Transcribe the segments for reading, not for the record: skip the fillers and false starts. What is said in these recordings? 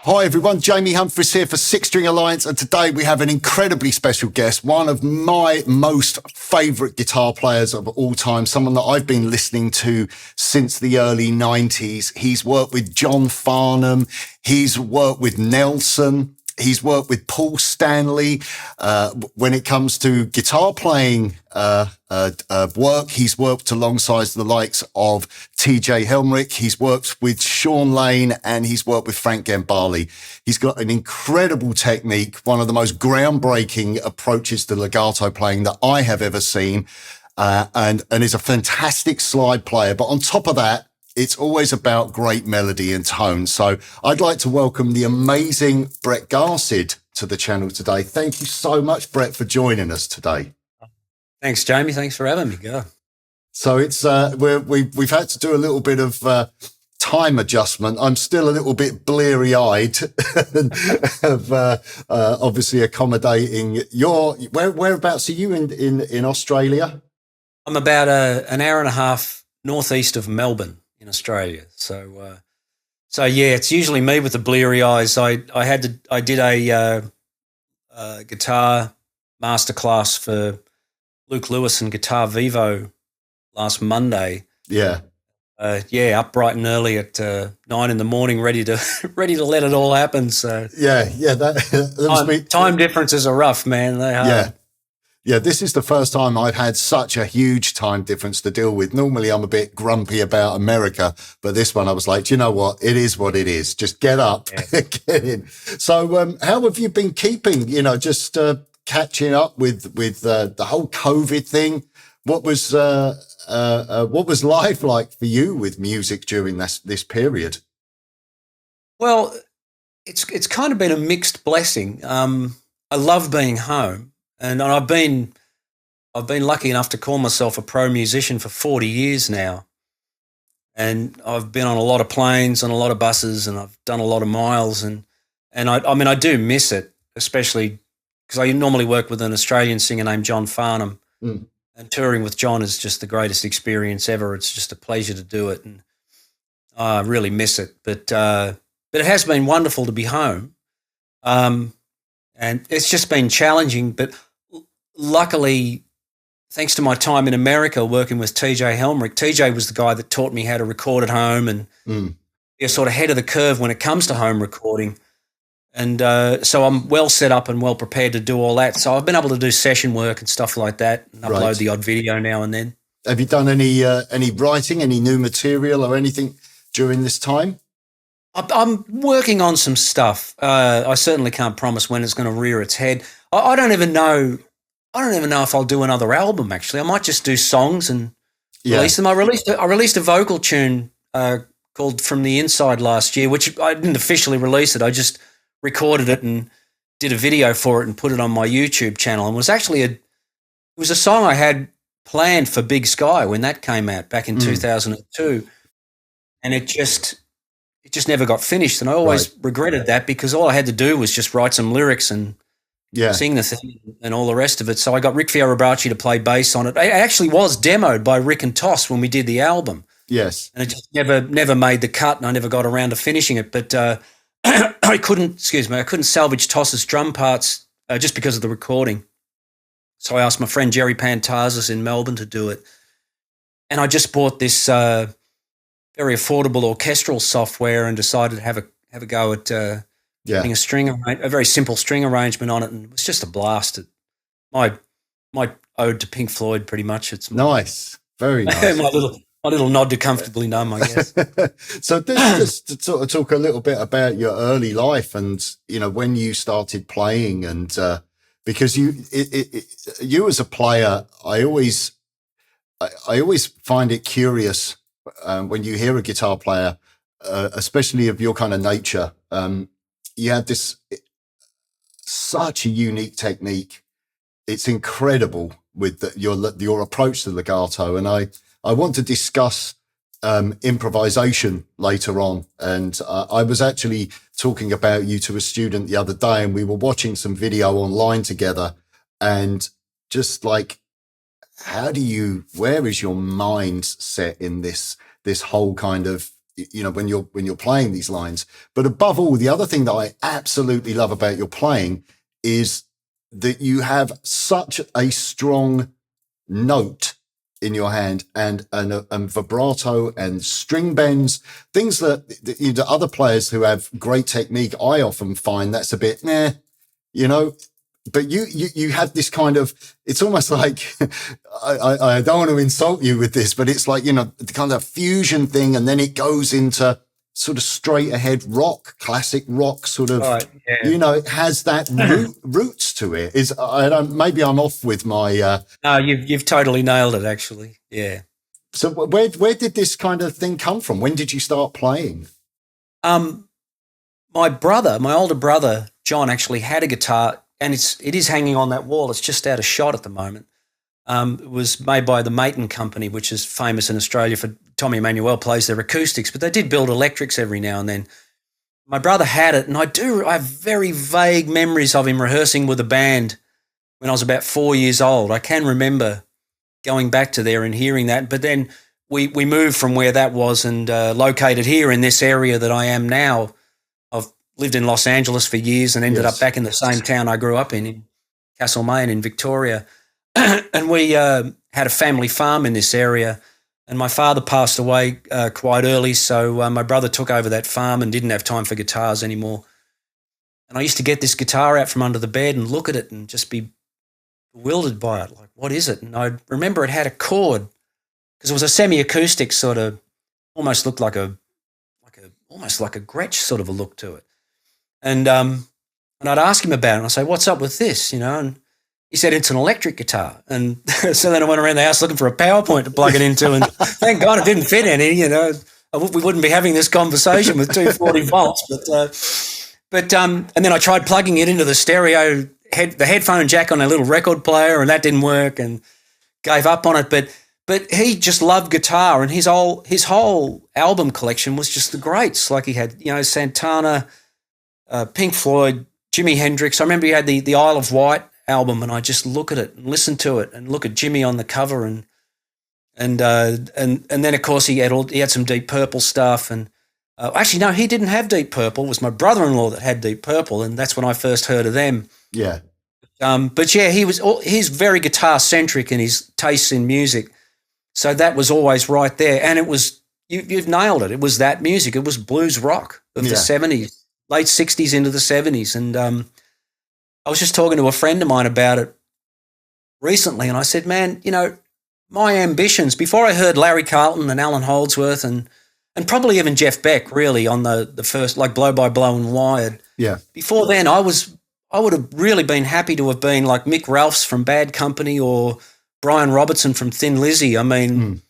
Hi everyone, Jamie Humphries here for Six String Alliance, and today we have an incredibly special guest, one of my most favourite guitar players of all time, someone that I've been listening to since the early 90s. He's worked with John Farnham, he's worked with Nelson, he's worked with Paul Stanley. When it comes to guitar playing work, he's worked alongside the likes of TJ Helmerich, he's worked with Sean Lane, and he's worked with Frank Gambale. He's got an incredible technique, one of the most groundbreaking approaches to legato playing that I have ever seen, and is a fantastic slide player. But on top of that, it's always about great melody and tone. So I'd like to welcome the amazing Brett Garsed to the channel today. Thank you so much, Brett, for joining us today. Thanks, Jamie. Thanks for having me. Go. So it's we've had to do a little bit of time adjustment. I'm still a little bit bleary-eyed of obviously accommodating your whereabouts are you in Australia? I'm about an hour and a half northeast of Melbourne in Australia. So yeah, it's usually me with the bleary eyes. I did a guitar masterclass for Luke Lewis and Guitar Vivo last Monday. Yeah. Up bright and early at 9 in the morning, ready to let it all happen. So time differences are rough, man. They are. Yeah, this is the first time I've had such a huge time difference to deal with. Normally I'm a bit grumpy about America, but this one I was like, do you know what? It is what it is. Just get up, get in. So how have you been keeping, just catching up with the whole COVID thing? What was life like for you with music during this period? Well, it's kind of been a mixed blessing. I love being home. And I've been lucky enough to call myself a pro musician for 40 years now. And I've been on a lot of planes, on a lot of buses, and I've done a lot of miles. And I do miss it, especially because I normally work with an Australian singer named John Farnham. Mm. And touring with John is just the greatest experience ever. It's just a pleasure to do it. And I really miss it. But it has been wonderful to be home. And it's just been challenging, but luckily, thanks to my time in America working with TJ Helmerich, TJ was the guy that taught me how to record at home and be sort of ahead of the curve when it comes to home recording. And so I'm well set up and well prepared to do all that. So I've been able to do session work and stuff like that and upload the odd video now and then. Have you done any writing, any new material or anything during this time? I'm working on some stuff. I certainly can't promise when it's going to rear its head. I don't even know if I'll do another album. Actually, I might just do songs and release them. I released a vocal tune called "From the Inside" last year, which I didn't officially release it. I just recorded it and did a video for it and put it on my YouTube channel. And it was a song I had planned for Big Sky when that came out back in 2002, and it just never got finished. And I always regretted that because all I had to do was just write some lyrics and sing the thing and all the rest of it. So I got Rick Fiorabracci to play bass on it. It actually was demoed by Rick and Toss when we did the album. Yes. And it just never made the cut, and I never got around to finishing it. But I couldn't salvage Toss's drum parts just because of the recording. So I asked my friend Jerry Pantazis in Melbourne to do it. And I just bought this very affordable orchestral software and decided to have a go at putting a very simple string arrangement on it, and it was just a blast. My ode to Pink Floyd, pretty much. It's nice, very nice. my little nod to Comfortably Numb, I guess. So just to sort of talk a little bit about your early life and when you started playing, and because you as a player, I always find it curious. When you hear a guitar player, especially of your kind of nature, you have such a unique technique. It's incredible with your approach to legato. And I want to discuss improvisation later on. And I was actually talking about you to a student the other day, and we were watching some video online together, and just like, where is your mind set in this whole kind of, you know, when you're playing these lines. But above all, the other thing that I absolutely love about your playing is that you have such a strong note in your hand and vibrato and string bends, things that you know, other players who have great technique, I often find that's a bit, you know, but you have this kind of, it's almost like, I don't want to insult you with this, but it's like, you know, the kind of fusion thing. And then it goes into sort of straight ahead rock, classic rock sort of, you know, it has that roots to it. Maybe I'm off with my, no, you've totally nailed it actually. Yeah. So where did this kind of thing come from? When did you start playing? My older brother, John, actually had a guitar, and it is hanging on that wall. It's just out of shot at the moment. It was made by the Maton Company, which is famous in Australia for Tommy Emmanuel plays their acoustics, but they did build electrics every now and then. My brother had it, and I have very vague memories of him rehearsing with a band when I was about 4 years old. I can remember going back to there and hearing that, but then we moved from where that was and located here in this area that I am now. I've lived in Los Angeles for years and ended up back in the same town I grew up in Castlemaine in Victoria. And we had a family farm in this area, and my father passed away quite early, so my brother took over that farm and didn't have time for guitars anymore. And I used to get this guitar out from under the bed and look at it and just be bewildered by it, like, what is it? And I remember it had a chord, because it was a semi-acoustic sort of, almost looked like almost like a Gretsch sort of a look to it. And I'd ask him about it, and I'd say, what's up with this, you know? And he said, it's an electric guitar. And so then I went around the house looking for a PowerPoint to plug it into, and thank God it didn't fit any, you know. We wouldn't be having this conversation with 240 volts. And then I tried plugging it into the stereo, the headphone jack on a little record player, and that didn't work, and gave up on it. But he just loved guitar, and his whole album collection was just the greats. Like he had, you know, Santana, Pink Floyd, Jimi Hendrix. I remember he had the Isle of Wight album, and I just look at it and listen to it and look at Jimmy on the cover, and then of course he had some Deep Purple stuff, and actually no, he didn't have Deep Purple. It was my brother-in-law that had Deep Purple, and that's when I first heard of them. Yeah. But yeah, he's very guitar centric in his tastes in music, so that was always right there, and it was you've nailed it. It was that music. It was blues rock of the 70s, late 60s into the 70s, and I was just talking to a friend of mine about it recently, and I said, man, you know, my ambitions, before I heard Larry Carlton and Allan Holdsworth and probably even Jeff Beck really on the first, like Blow by Blow and Wired. Yeah. Before then, I would have really been happy to have been like Mick Ralphs from Bad Company or Brian Robertson from Thin Lizzy. I mean,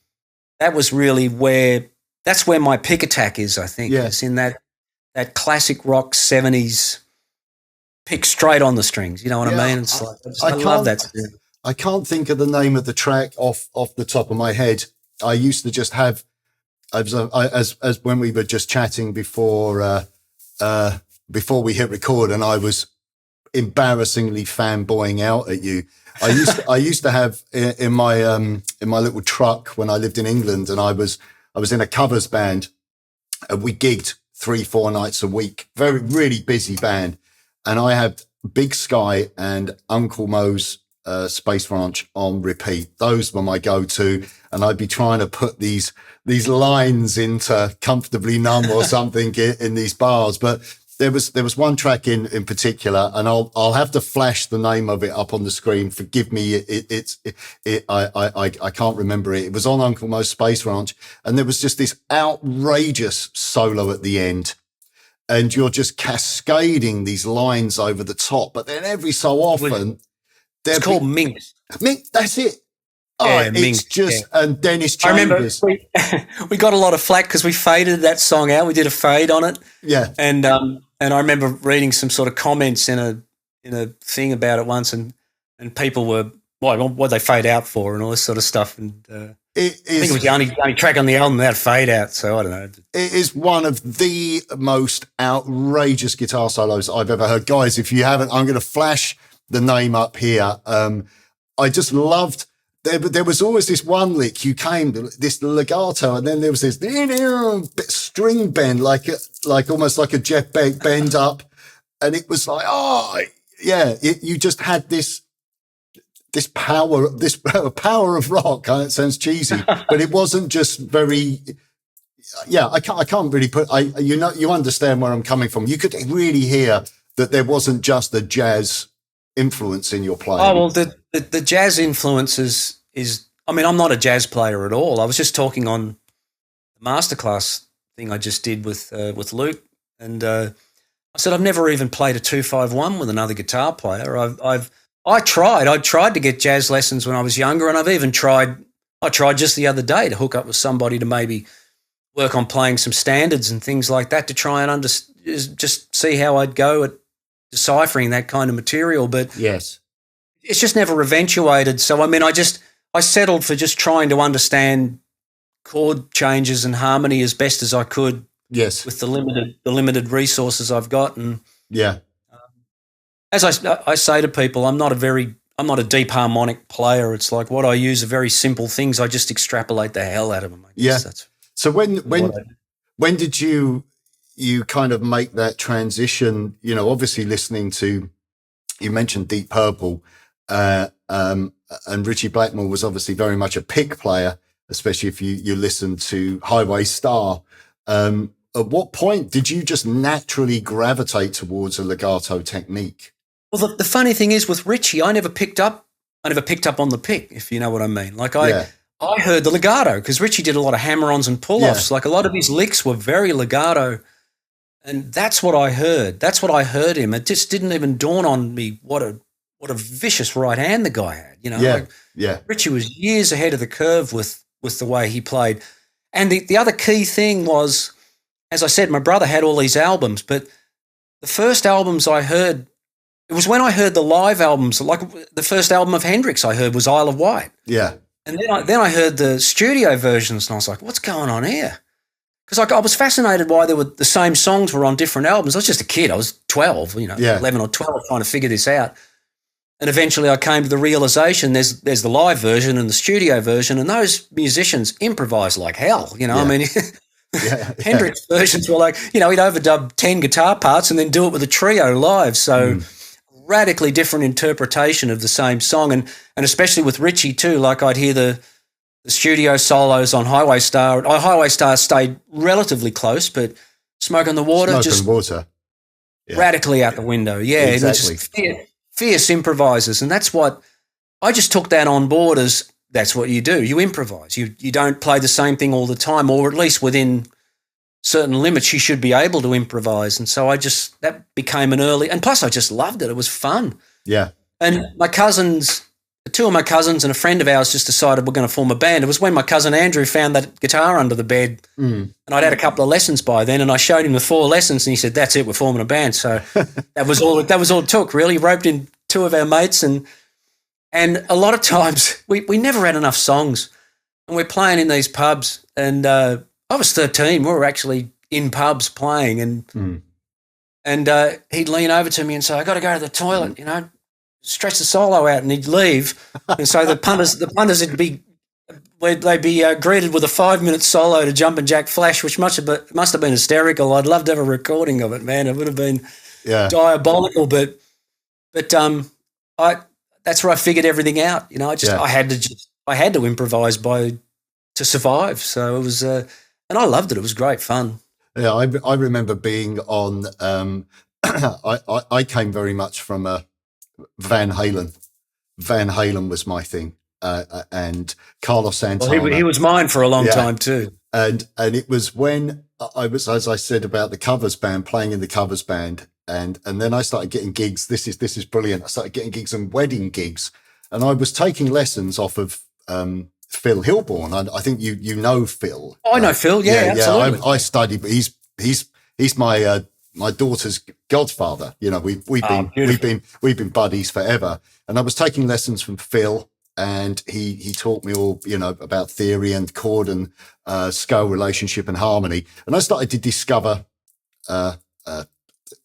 that was really that's where my pick attack is, I think. Yeah. It's in that classic rock 70s pick straight on the strings, you know what I mean? It's like, I love that. I can't think of the name of the track off the top of my head. I used to just have, as when we were just chatting before we hit record, and I was embarrassingly fanboying out at you. I used to have in my little truck when I lived in England, and I was in a covers band, and we gigged 3-4 nights a week, really busy band. And I had Big Sky and Uncle Mo's Space Ranch on repeat. Those were my go-to. And I'd be trying to put these lines into Comfortably Numb or something in these bars. But there was one track in particular, and I'll have to flash the name of it up on the screen. Forgive me. I can't remember it. It was on Uncle Mo's Space Ranch, and there was just this outrageous solo at the end. And you're just cascading these lines over the top. But then every so often... It's called Minx. Minx, that's it. Oh, yeah, it's Minx, just... Yeah. And Dennis Chambers. I remember we got a lot of flack because we faded that song out. We did a fade on it. Yeah. And I remember reading some sort of comments in a thing about it once, and people were, what they fade out for and all this sort of stuff. And I think it was the only track on the album that had fade out, so I don't know. It is one of the most outrageous guitar solos I've ever heard. Guys, if you haven't, I'm going to flash the name up here. I just loved there was always this one lick. You came this legato, and then there was this bit string bend, like almost like a Jeff Beck bend up, and it was like, oh yeah, you just had this power of rock. It sounds cheesy, but it wasn't just very. Yeah, I can't really put. You understand where I'm coming from. You could really hear that there wasn't just the jazz influence in your playing. Oh, well, the jazz influence is I mean, I'm not a jazz player at all. I was just talking on the masterclass thing I just did with Luke, and I said I've never even played a 2-5-1 with another guitar player. I tried to get jazz lessons when I was younger, and I tried just the other day to hook up with somebody to maybe work on playing some standards and things like that to try and just see how I'd go at deciphering that kind of material. But yes, it's just never eventuated. So, I mean, I settled for just trying to understand chord changes and harmony as best as I could. Yes, with the limited resources I've got. And yeah, as I say to people, I'm not a deep harmonic player. It's like what I use are very simple things. I just extrapolate the hell out of them. I guess. Yeah. So when did you kind of make that transition? You know, obviously listening to, you mentioned Deep Purple, and Ritchie Blackmore was obviously very much a pick player, especially if you listen to Highway Star. At what point did you just naturally gravitate towards a legato technique? Well, the funny thing is with Ritchie, I never picked up on the pick, if you know what I mean. Like I heard the legato because Ritchie did a lot of hammer-ons and pull-offs. Yeah. Like a lot of his licks were very legato, and that's what I heard. That's what I heard him. It just didn't even dawn on me what a vicious right hand the guy had. You know, Ritchie was years ahead of the curve with the way he played. And the other key thing was, as I said, my brother had all these albums, but the first albums I heard, it was when I heard the live albums. Like the first album of Hendrix I heard was Isle of Wight. Yeah. And then I heard the studio versions, and I was like, "What's going on here?" Because I was fascinated why the same songs were on different albums. I was just a kid; I was 12, 11 or 12, trying to figure this out. And eventually, I came to the realization: there's the live version and the studio version, and those musicians improvise like hell. You know, I mean, Hendrix versions were like, he'd overdub 10 guitar parts and then do it with a trio live. So. Radically different interpretation of the same song, and especially with Ritchie too. Like I'd hear the studio solos on Highway Star. Highway Star stayed relatively close, but Smoke on the Water radically out the window. Yeah, exactly. It was just fierce improvisers, and that's what I just took that on board as that's what you do. You improvise. You don't play the same thing all the time, or at least within certain limits, you should be able to improvise. And so that became an early, and plus I just loved it. It was fun. Yeah. And two of my cousins and a friend of ours just decided we're going to form a band. It was when my cousin Andrew found that guitar under the bed, and I'd had a couple of lessons by then, and I showed him the 4 lessons, and he said, "That's it, we're forming a band." So that was all it took, really. Roped in 2 of our mates, and a lot of times we never had enough songs, and we're playing in these pubs, and I was 13. We were actually in pubs playing, and he'd lean over to me and say, "I got to go to the toilet," stretch the solo out, and he'd leave. And so the punters would be greeted with a 5-minute solo to Jumpin' Jack Flash, which must have been hysterical. I'd love to have a recording of it, man. It would have been diabolical, but that's where I figured everything out. I had to improvise to survive. So it was. And I loved it. It was great fun. Yeah, I remember being on. I came very much from Van Halen. Van Halen was my thing, and Carlos Santana. Well, he was mine for a long time too. And it was when I was, as I said, about the covers band, playing in the covers band, and then I started getting gigs. This is brilliant. I started getting gigs and wedding gigs, and I was taking lessons off of. Phil Hilborn. I think you know Phil. Oh, I know Phil. Yeah, absolutely. I studied, but he's my daughter's godfather. We've been buddies forever. And I was taking lessons from Phil, and he taught me all about theory and chord and scale relationship and harmony. And I started to discover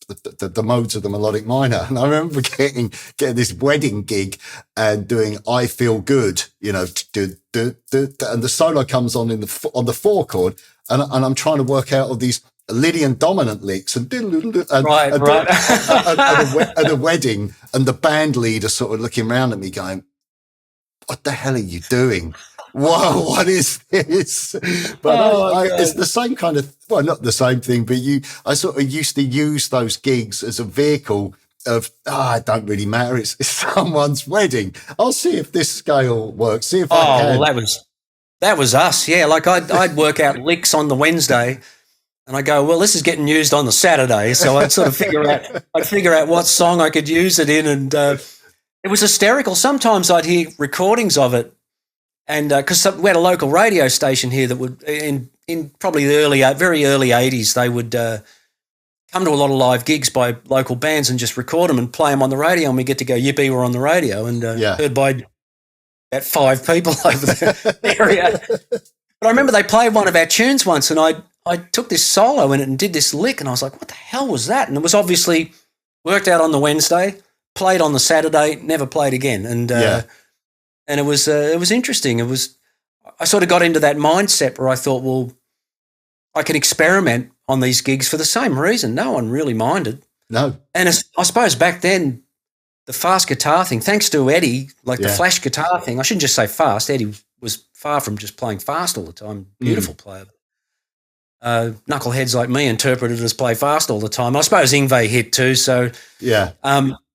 the modes of the melodic minor. And I remember getting this wedding gig and doing "I Feel Good," you know, and the solo comes on on the 4 chord, and I'm trying to work out all these Lydian dominant licks and right. at a wedding, and the band leader sort of looking around at me going, "What the hell are you doing? Whoa, what is this?" But it's the same kind of, well, not the same thing, but I sort of used to use those gigs as a vehicle of, it don't really matter. It's someone's wedding. I'll see if this scale works. See if I can. Well, that was us. Yeah. Like I'd work out licks on the Wednesday and I go, well, this is getting used on the Saturday. So I'd sort of figure out what song I could use it in. And it was hysterical. Sometimes I'd hear recordings of it. And because we had a local radio station here that would, in probably the very early 80s, they would come to a lot of live gigs by local bands and just record them and play them on the radio. And we get to go, yippee, we're on the radio. And heard by about 5 people over the area. But I remember they played one of our tunes once and I took this solo in it and did this lick. And I was like, what the hell was that? And it was obviously worked out on the Wednesday, played on the Saturday, never played again. And it was interesting. I sort of got into that mindset where I thought, well, I can experiment on these gigs for the same reason. No one really minded. No. And I suppose back then, the fast guitar thing, thanks to Eddie, like the flash guitar thing, I shouldn't just say fast. Eddie was far from just playing fast all the time. Beautiful player. Knuckleheads like me interpreted it as play fast all the time. I suppose Yngwie hit too. So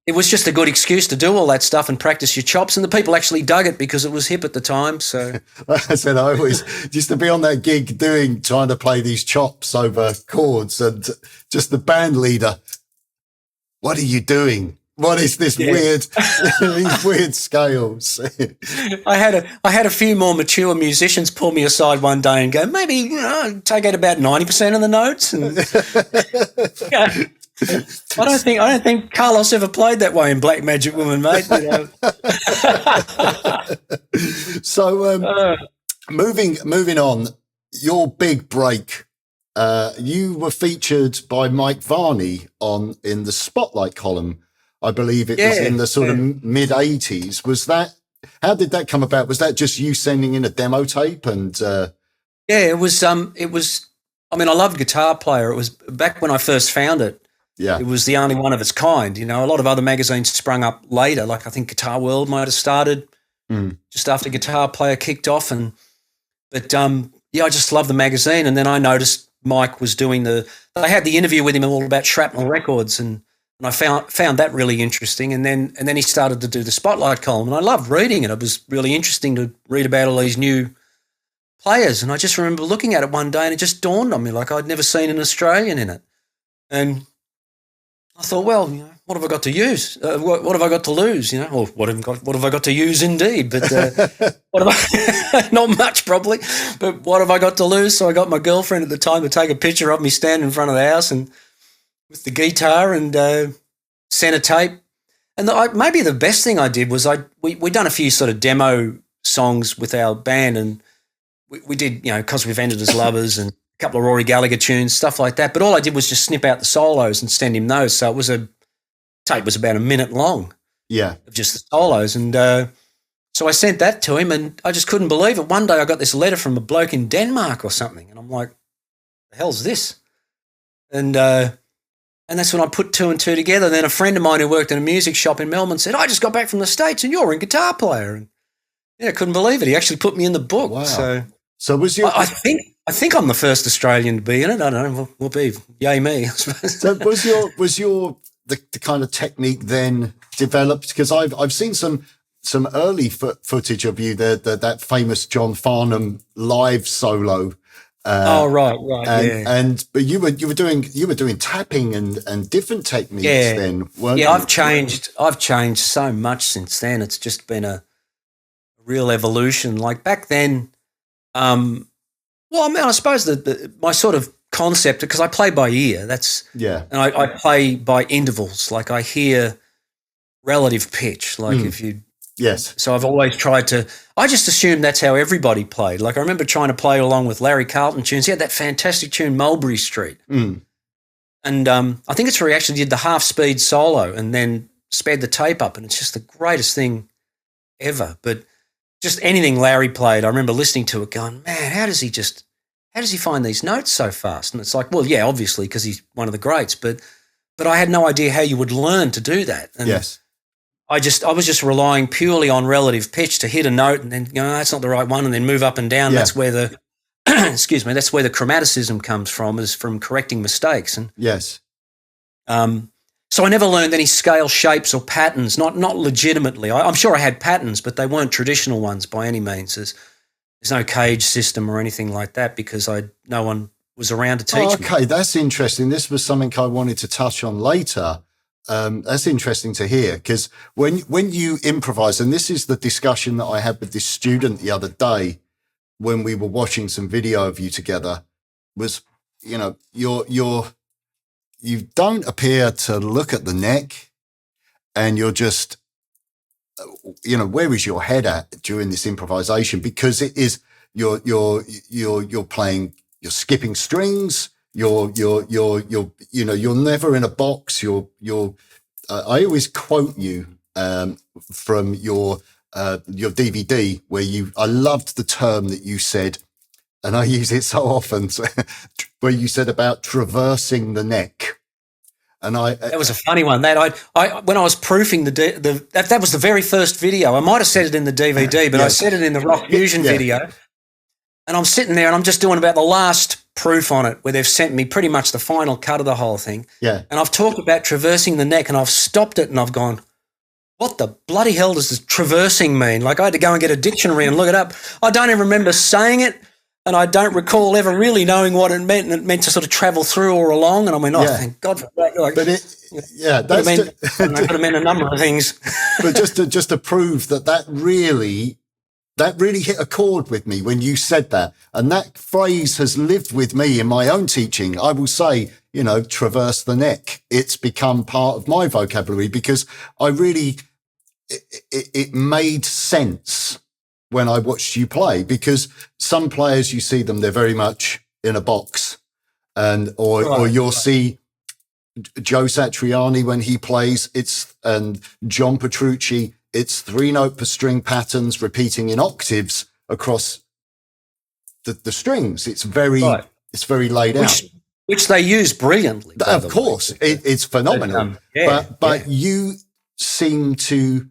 it was just a good excuse to do all that stuff and practice your chops, and the people actually dug it because it was hip at the time. So, like I said, I always used to be on that gig trying to play these chops over chords, and just the band leader, what are you doing? What is this weird, these weird scales? I had a few more mature musicians pull me aside one day and go, maybe take out about 90% of the notes. And I don't think Carlos ever played that way in Black Magic Woman, mate. You know? So moving on, your big break. You were featured by Mike Varney in the Spotlight column. I believe it was in the sort of mid 80s. Was that? How did that come about? Was that just you sending in a demo tape? And it was. I mean, I loved Guitar Player. It was back when I first found it. Yeah, it was the only one of its kind. You know, a lot of other magazines sprung up later. Like I think Guitar World might have started just after Guitar Player kicked off. But I just loved the magazine. And then I noticed Mike was doing they had the interview with him all about Shrapnel Records, and I found that really interesting. And then he started to do the Spotlight column, and I loved reading it. It was really interesting to read about all these new players. And I just remember looking at it one day, and it just dawned on me like I'd never seen an Australian in it. And I thought, well, you know, what have I got to use? What have I got to lose? You know, or what have I got to use? Indeed, but what have I? Not much, probably. But what have I got to lose? So I got my girlfriend at the time to take a picture of me standing in front of the house and with the guitar and sent a tape. And maybe the best thing I did was we done a few sort of demo songs with our band, and we did, you know, 'Cause We've Ended as Lovers and a couple of Rory Gallagher tunes, stuff like that. But all I did was just snip out the solos and send him those. So it was tape was about a minute long. Yeah. Of just the solos. And so I sent that to him, and I just couldn't believe it. One day I got this letter from a bloke in Denmark or something, and I'm like, the hell's this? And that's when I put 2 and 2 together. Then a friend of mine who worked in a music shop in Melbourne said, I just got back from the States and you're a Guitar Player. And I couldn't believe it. He actually put me in the book. Wow. So was your... I think I'm the first Australian to be in it. I don't know. We'll be. Yay me, I suppose. So was your the kind of technique then developed? Because I've seen some early footage of you, that famous John Farnham live solo. Right, but you were doing tapping and different techniques then, weren't you? I've changed so much since then. It's just been a real evolution. Like back then, I suppose my sort of concept, because I play by ear. And I play by intervals. Like I hear relative pitch. Like if you. Yes. So I've always tried to – I just assumed that's how everybody played. Like I remember trying to play along with Larry Carlton tunes. He had that fantastic tune, Mulberry Street. And I think it's where he actually did the half-speed solo and then sped the tape up, and it's just the greatest thing ever. But just anything Larry played, I remember listening to it going, man, how does he find these notes so fast? And it's like, well, yeah, obviously because he's one of the greats, but I had no idea how you would learn to do that. And yes. I was just relying purely on relative pitch to hit a note and then go, no, that's not the right one, and then move up and down. Yeah. That's where the excuse me, that's where the chromaticism comes from, is from correcting mistakes. And yes. So I never learned any scale shapes or patterns, not legitimately. I'm sure I had patterns, but they weren't traditional ones by any means. There's no cage system or anything like that because no one was around to teach me. Okay, that's interesting. This was something I wanted to touch on later. That's interesting to hear because when you improvise, and this is the discussion that I had with this student the other day when we were watching some video of you together, was, you know, you don't appear to look at the neck, and you're just, you know, where is your head at during this improvisation? Because it is you're playing, you're skipping strings, you're never in a box. I always quote you from your DVD where I loved the term that you said, and I use it so often, where you said about traversing the neck. And that was a funny one. That I when I was proofing that was the very first video. I might have said it in the DVD, but I said it in the Rock Fusion video. And I'm sitting there and I'm just doing about the last proof on it, where they've sent me pretty much the final cut of the whole thing. Yeah. And I've talked about traversing the neck, and I've stopped it and I've gone, what the bloody hell does this traversing mean? Like, I had to go and get a dictionary and look it up. I don't even remember saying it. And I don't recall ever really knowing what it meant, and it meant to sort of travel through or along. And I went, thank God for that. Like, but that could have meant a number of things. But just to prove that really hit a chord with me when you said that, and that phrase has lived with me in my own teaching. I will say, you know, traverse the neck. It's become part of my vocabulary because it made sense when I watched you play, because some players, you see them, they're very much in a box, or you'll see Joe Satriani when he plays, and John Petrucci, it's 3-note per string patterns repeating in octaves across the strings. It's very laid out. Which they use brilliantly. Of course, it's phenomenal. But you seem to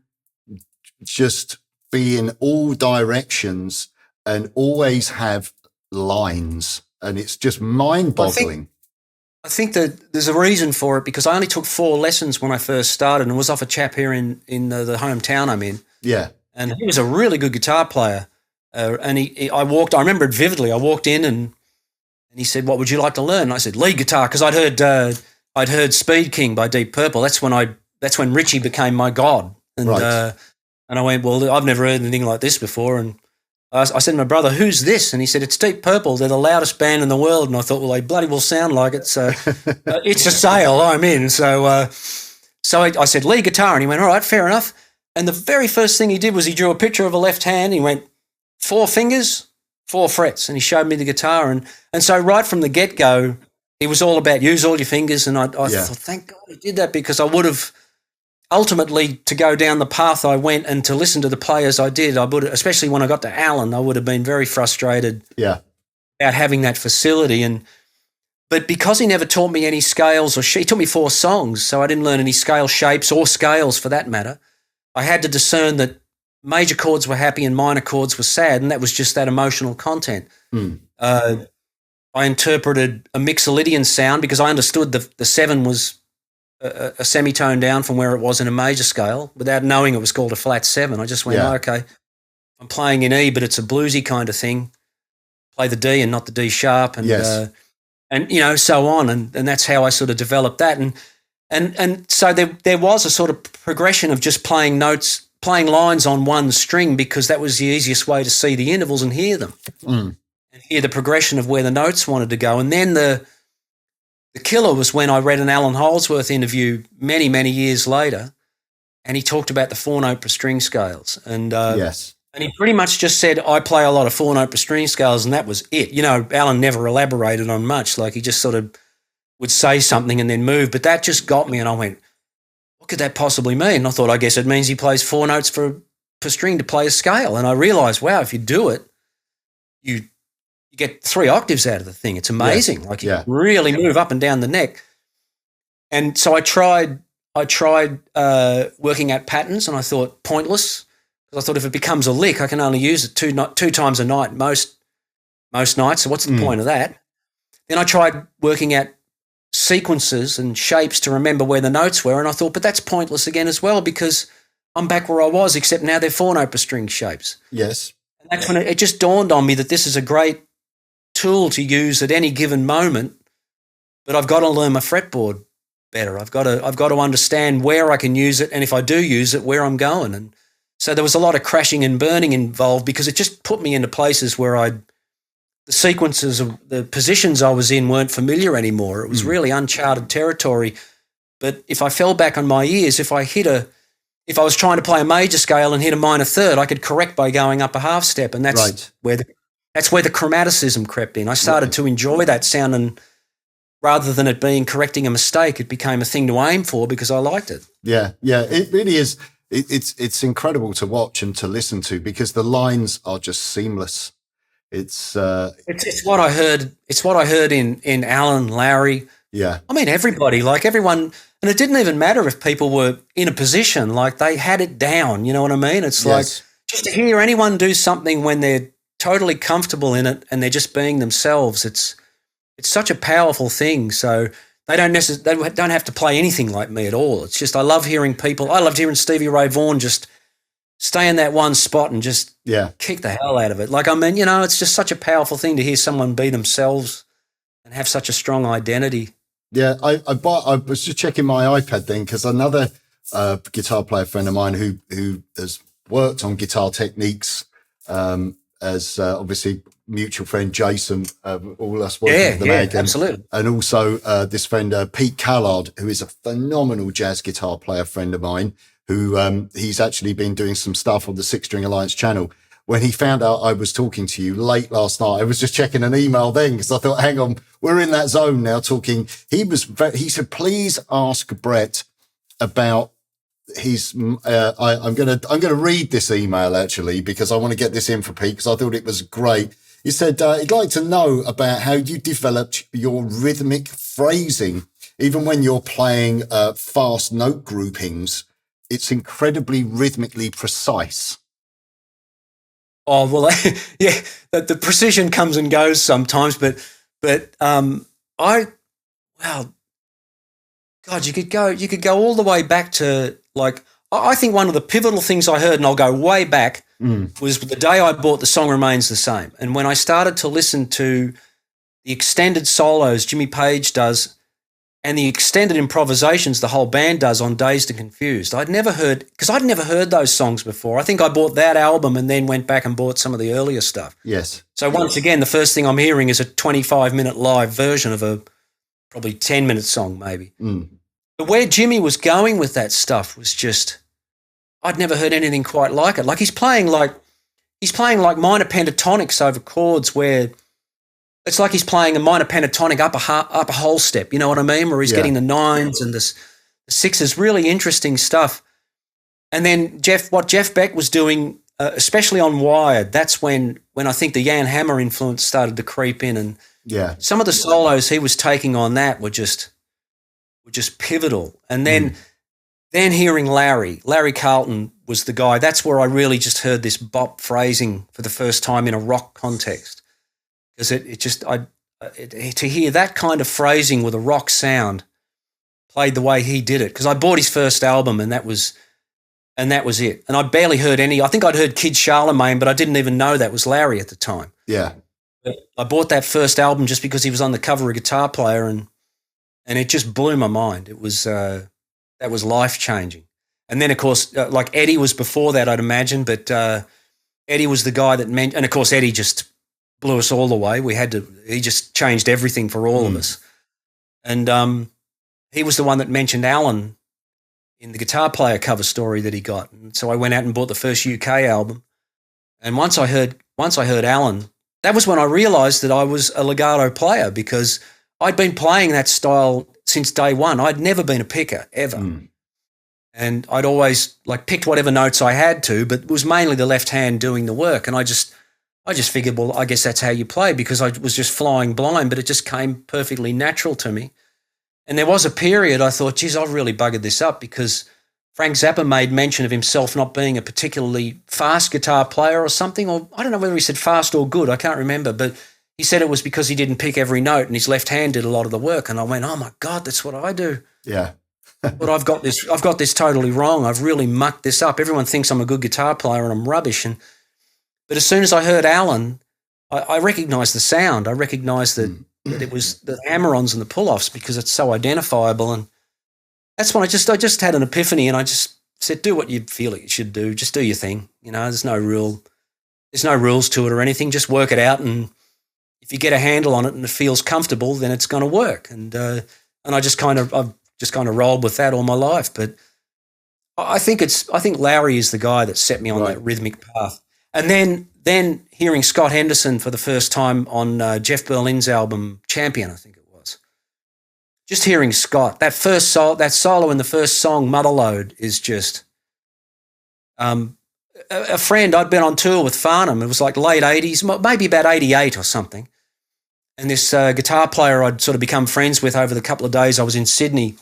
just be in all directions and always have lines, and it's just mind-boggling. I think that there's a reason for it, because I only took 4 lessons when I first started, and was off a chap here in the hometown I'm in. Yeah. And he was a really good guitar player. And I remember it vividly. I walked in and he said, "What would you like to learn?" And I said, "Lead guitar," because I'd heard Speed King by Deep Purple. That's when Richie became my god. And and I went, "Well, I've never heard anything like this before." And I said to my brother, "Who's this?" And he said, "It's Deep Purple. They're the loudest band in the world." And I thought, well, they bloody well sound like it. So it's a sale. I'm in. So I said, "Lead guitar." And he went, "All right, fair enough." And the very first thing he did was he drew a picture of a left hand. He went, 4 fingers, 4 frets. And he showed me the guitar. And so right from the get-go, he was all about use all your fingers. And I thought, thank God he did that, because I would have ultimately, to go down the path I went and to listen to the players I did, especially when I got to Allan, I would have been very frustrated about having that facility. But because he never taught me any scales he taught me 4 songs, so I didn't learn any scale shapes or scales for that matter. I had to discern that major chords were happy and minor chords were sad, and that was just that emotional content. I interpreted a Mixolydian sound because I understood the 7 was a semitone down from where it was in a major scale, without knowing it was called a flat 7. I just went, okay, I'm playing in E, but it's a bluesy kind of thing. Play the D and not the D sharp, and you know, so on, and that's how I sort of developed that, and so there was a sort of progression of just playing lines on one string, because that was the easiest way to see the intervals and hear them, and hear the progression of where the notes wanted to go, and then the killer was when I read an Allan Holdsworth interview many, many years later, and he talked about the 4-note per string scales. And and he pretty much just said, I play a lot of 4-note per string scales, and that was it. You know, Allan never elaborated on much. Like, he just sort of would say something and then move. But that just got me, and I went, what could that possibly mean? And I thought, I guess it means he plays 4 notes per string to play a scale. And I realised, wow, if you do it, you get 3 octaves out of the thing. It's amazing. Like you really move up and down the neck. And so I tried working at patterns, and I thought pointless, because I thought if it becomes a lick, I can only use it two times a night most nights. So what's the point of that? Then I tried working at sequences and shapes to remember where the notes were, and I thought, but that's pointless again as well, because I'm back where I was, except now they're 4 note per string shapes. Yes. And that's when it just dawned on me that this is a great tool to use at any given moment, but I've got to learn my fretboard better. I've got to understand where I can use it, and if I do use it, where I'm going. And so there was a lot of crashing and burning involved, because it just put me into places where the sequences of the positions I was in weren't familiar anymore. It was really uncharted territory. But if I fell back on my ears, if I was trying to play a major scale and hit a minor third, I could correct by going up a half step, and that's where the chromaticism crept in. I started to enjoy that sound, and rather than it being correcting a mistake, it became a thing to aim for because I liked it. Yeah, it really is. It's incredible to watch and to listen to, because the lines are just seamless. It's what I heard. It's what I heard in Allan, Larry. Yeah. I mean, everybody, like everyone, and it didn't even matter if people were in a position, like they had it down. You know what I mean? It's like just to hear anyone do something when they're totally comfortable in it and they're just being themselves. It's such a powerful thing. So they don't have to play anything like me at all. It's just, I love hearing people. I loved hearing Stevie Ray Vaughan just stay in that one spot and just kick the hell out of it. Like, I mean, it's just such a powerful thing to hear someone be themselves and have such a strong identity. Yeah, I was just checking my iPad then, because another guitar player friend of mine who has worked on guitar techniques, as obviously mutual friend Jason, all us working with the mag, absolutely, and also this friend Pete Callard, who is a phenomenal jazz guitar player friend of mine, who he's actually been doing some stuff on the Six String Alliance channel. When he found out I was talking to you late last night, I was just checking an email then, because I thought, hang on, we're in that zone now talking. He said, please ask Brett about his, I'm going to read this email actually, because I want to get this in for Pete, because I thought it was great. He said, he'd like to know about how you developed your rhythmic phrasing, even when you're playing fast note groupings. It's incredibly rhythmically precise. Oh, well, yeah, the precision comes and goes sometimes, but God, you could go all the way back to, like, I think one of the pivotal things I heard, and I'll go way back, was the day I bought The Song Remains the Same. And when I started to listen to the extended solos Jimmy Page does and the extended improvisations the whole band does on Dazed and Confused, I'd never heard those songs before. I think I bought that album and then went back and bought some of the earlier stuff. Yes. So once again, the first thing I'm hearing is a 25-minute live version of a probably 10-minute song maybe. But where Jimmy was going with that stuff was just, I'd never heard anything quite like it. Like he's playing like minor pentatonics over chords where it's like he's playing a minor pentatonic up a whole step, you know what I mean? Where he's getting the nines and the sixes, really interesting stuff. And then what Jeff Beck was doing, especially on Wired, that's when I think the Jan Hammer influence started to creep in, and some of the solos he was taking on that were just pivotal. And then hearing Larry Carlton was the guy. That's where I really just heard this bop phrasing for the first time in a rock context. Because to hear that kind of phrasing with a rock sound played the way he did it. Because I bought his first album and that was it. And I barely heard any. I think I'd heard Kid Charlemagne, but I didn't even know that was Larry at the time. Yeah. But I bought that first album just because he was on the cover of Guitar Player, and it just blew my mind. It was that was life changing. And then of course, like Eddie was before that, I'd imagine, but Eddie was the guy that meant, and of course Eddie just blew us all away. He just changed everything for all of us. And he was the one that mentioned Allan in the Guitar Player cover story that he got. And so I went out and bought the first UK album. And once I heard Allan, that was when I realised that I was a legato player, because I'd been playing that style since day one. I'd never been a picker, ever. And I'd always picked whatever notes I had to, but it was mainly the left hand doing the work. And I just figured, well, I guess that's how you play, because I was just flying blind, but it just came perfectly natural to me. And there was a period I thought, geez, I've really buggered this up, because Frank Zappa made mention of himself not being a particularly fast guitar player or something, or I don't know whether he said fast or good, I can't remember, but he said it was because he didn't pick every note and his left hand did a lot of the work. And I went, oh my God, that's what I do. Yeah. But I've got this totally wrong. I've really mucked this up. Everyone thinks I'm a good guitar player and I'm rubbish. But as soon as I heard Allan, I recognised the sound. I recognised that it was the hammer-ons and the pull-offs, because it's so identifiable. And that's when I just had an epiphany, and I just said, do what you feel like you should do. Just do your thing. There's no rules to it or anything. Just work it out, and if you get a handle on it and it feels comfortable, then it's going to work. And I've just kind of rolled with that all my life. But I think Lowry is the guy that set me on that rhythmic path. And then hearing Scott Henderson for the first time on Jeff Berlin's album Champion, I think it was. Just hearing Scott, that solo in the first song, Motherlode, is just a friend. I'd been on tour with Farnham. It was like late 80s, maybe about 88 or something. And this guitar player I'd sort of become friends with over the couple of days I was in Sydney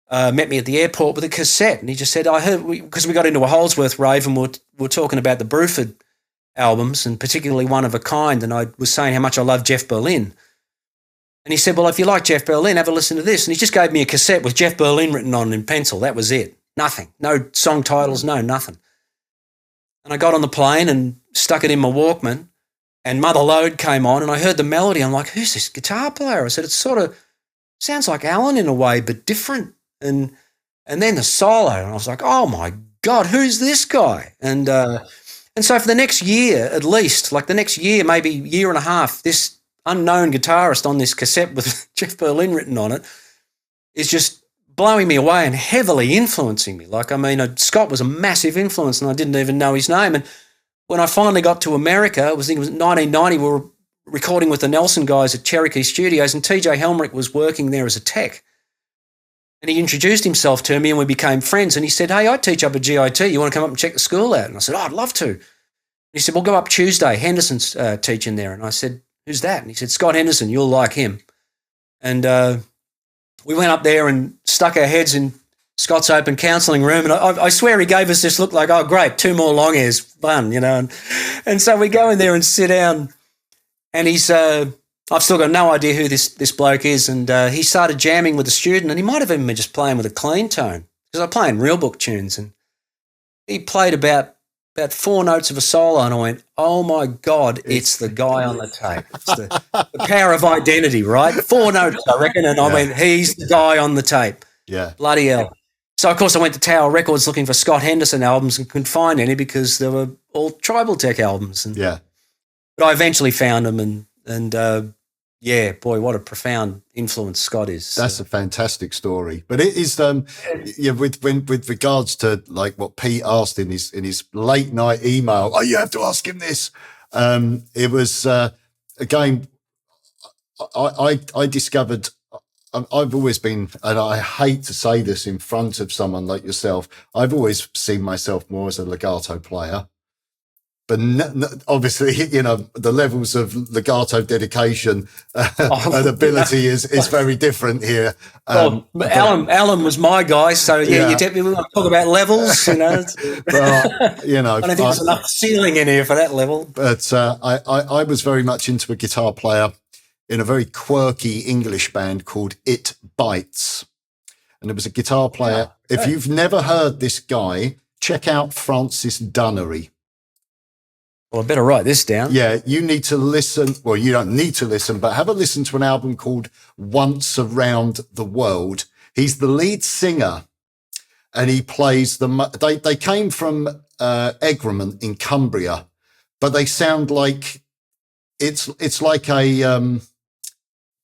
met me at the airport with a cassette. And he just said, I heard, because we got into a Holdsworth rave and we're talking about the Bruford albums, and particularly One of a Kind, and I was saying how much I love Jeff Berlin. And he said, well, if you like Jeff Berlin, have a listen to this. And he just gave me a cassette with Jeff Berlin written on in pencil. That was it. Nothing. No song titles, no nothing. And I got on the plane and stuck it in my Walkman, and Motherlode came on, and I heard the melody. I'm like, who's this guitar player? I said, it sort of sounds like Allan in a way, but different. And then the solo, and I was like, oh my God, who's this guy? And so for the next year, at least, like the next year, maybe year and a half, this unknown guitarist on this cassette with Jeff Berlin written on it is just blowing me away and heavily influencing me. Scott was a massive influence, and I didn't even know his name. And when I finally got to America, I think it was 1990, we were recording with the Nelson guys at Cherokee Studios, and TJ Helmerich was working there as a tech. And he introduced himself to me, and we became friends. And he said, hey, I teach up at GIT. You want to come up and check the school out? And I said, oh, I'd love to. And he said, well, go up Tuesday. Henderson's teaching there. And I said, who's that? And he said, Scott Henderson, you'll like him. And we went up there and stuck our heads in Scott's open counselling room. And I swear he gave us this look like, oh, great, 2 more long hairs, fun, And so we go in there and sit down, and he's I've still got no idea who this bloke is, and he started jamming with a student, and he might have even been just playing with a clean tone, because I play in real book tunes, and he played about 4 notes of a solo, and I went, oh my God, it's the guy on the tape. It's the power of identity, right? 4 notes, I reckon, and I went, he's the guy on the tape. Yeah. Bloody hell. So, of course, I went to Tower Records looking for Scott Henderson albums and couldn't find any, because they were all Tribal Tech albums. But I eventually found them, and yeah, boy, what a profound influence Scott is. That's a fantastic story. But it is, with regards to like what Pete asked in his late night email, oh, you have to ask him this. It was, again, I discovered, I've always been, and I hate to say this in front of someone like yourself, I've always seen myself more as a legato player. But obviously, the levels of legato dedication and ability is very different here. Allan was my guy, so you definitely want to talk about levels. Well, I don't think there's enough ceiling in here for that level. But I was very much into a guitar player in a very quirky English band called It Bites, and there was a guitar player. If you've never heard this guy, check out Francis Dunnery. Well, I better write this down. Yeah, you need to listen. Well, you don't need to listen, but have a listen to an album called Once Around the World. He's the lead singer, and he plays they came from Egremont in Cumbria, but they sound like it's like a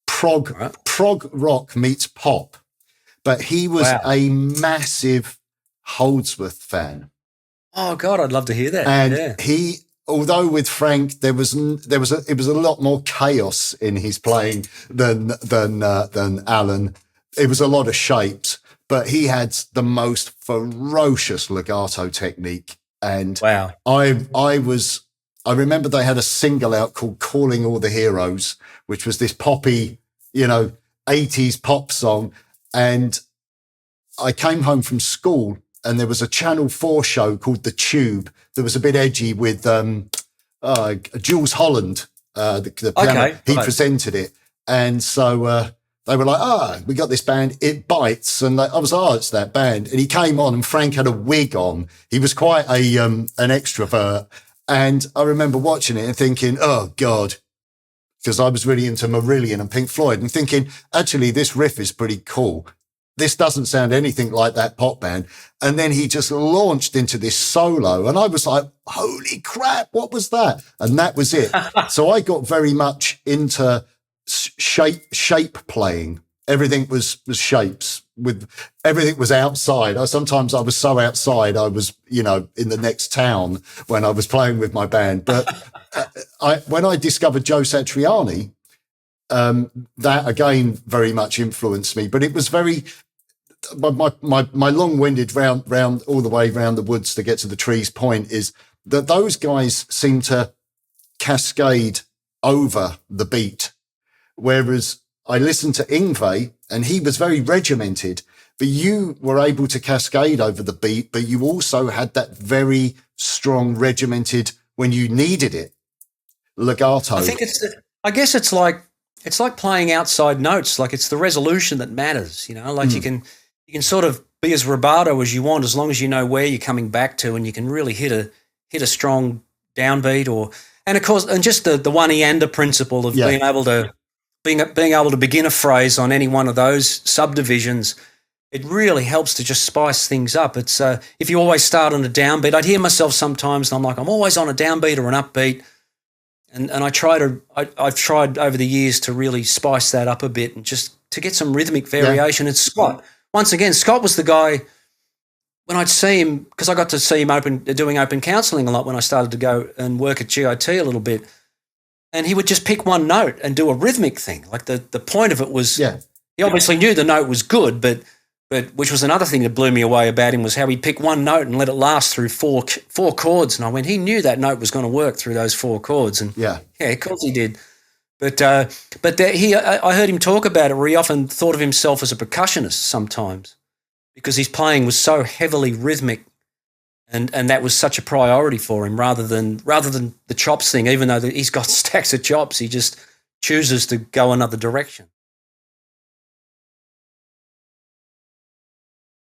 prog rock meets pop. But he was a massive Holdsworth fan. Oh God, I'd love to hear that. And although with Frank it was a lot more chaos in his playing than Allan. It was a lot of shapes, but he had the most ferocious legato technique. And wow, I remember they had a single out called "Calling All the Heroes," which was this poppy, 80s pop song. And I came home from school, and there was a Channel 4 show called The Tube that was a bit edgy with Jules Holland, the piano. Okay, he right. presented it. And so they were like, we got this band, It Bites. And I was like, it's that band. And he came on, and Frank had a wig on. He was quite an extrovert. And I remember watching it and thinking, oh, God, because I was really into Marillion and Pink Floyd, and thinking, actually, this riff is pretty cool. This doesn't sound anything like that pop band. And then he just launched into this solo. And I was like, holy crap, what was that? And that was it. So I got very much into shape playing. Everything was shapes. Everything was outside. Sometimes I was so outside, I was, in the next town when I was playing with my band. But when I discovered Joe Satriani, that again very much influenced me. But it was very... My long-winded round all the way round the woods to get to the trees point is that those guys seem to cascade over the beat, whereas I listened to Yngwie and he was very regimented, but you were able to cascade over the beat, but you also had that very strong regimented when you needed it legato. I guess it's like playing outside notes. Like, it's the resolution that matters, like you can sort of be as rubato as you want, as long as you know where you're coming back to, and you can really hit a strong downbeat, and of course, and just the one eander principle of being able to begin a phrase on any one of those subdivisions. It really helps to just spice things up. It's if you always start on a downbeat, I'd hear myself sometimes, and I'm always on a downbeat or an upbeat, and I've tried over the years to really spice that up a bit and just to get some rhythmic variation. It's Scott. Once again, Scott was the guy, when I'd see him, because I got to see him doing open counselling a lot when I started to go and work at GIT a little bit, and he would just pick one note and do a rhythmic thing. Like the point of it was, he obviously knew the note was good, but which was another thing that blew me away about him, was how he'd pick one note and let it last through four chords. And I went, he knew that note was going to work through those 4 chords. And of course he did. But I heard him talk about it, where he often thought of himself as a percussionist sometimes, because his playing was so heavily rhythmic, and that was such a priority for him, rather than the chops thing. Even though he's got stacks of chops, he just chooses to go another direction.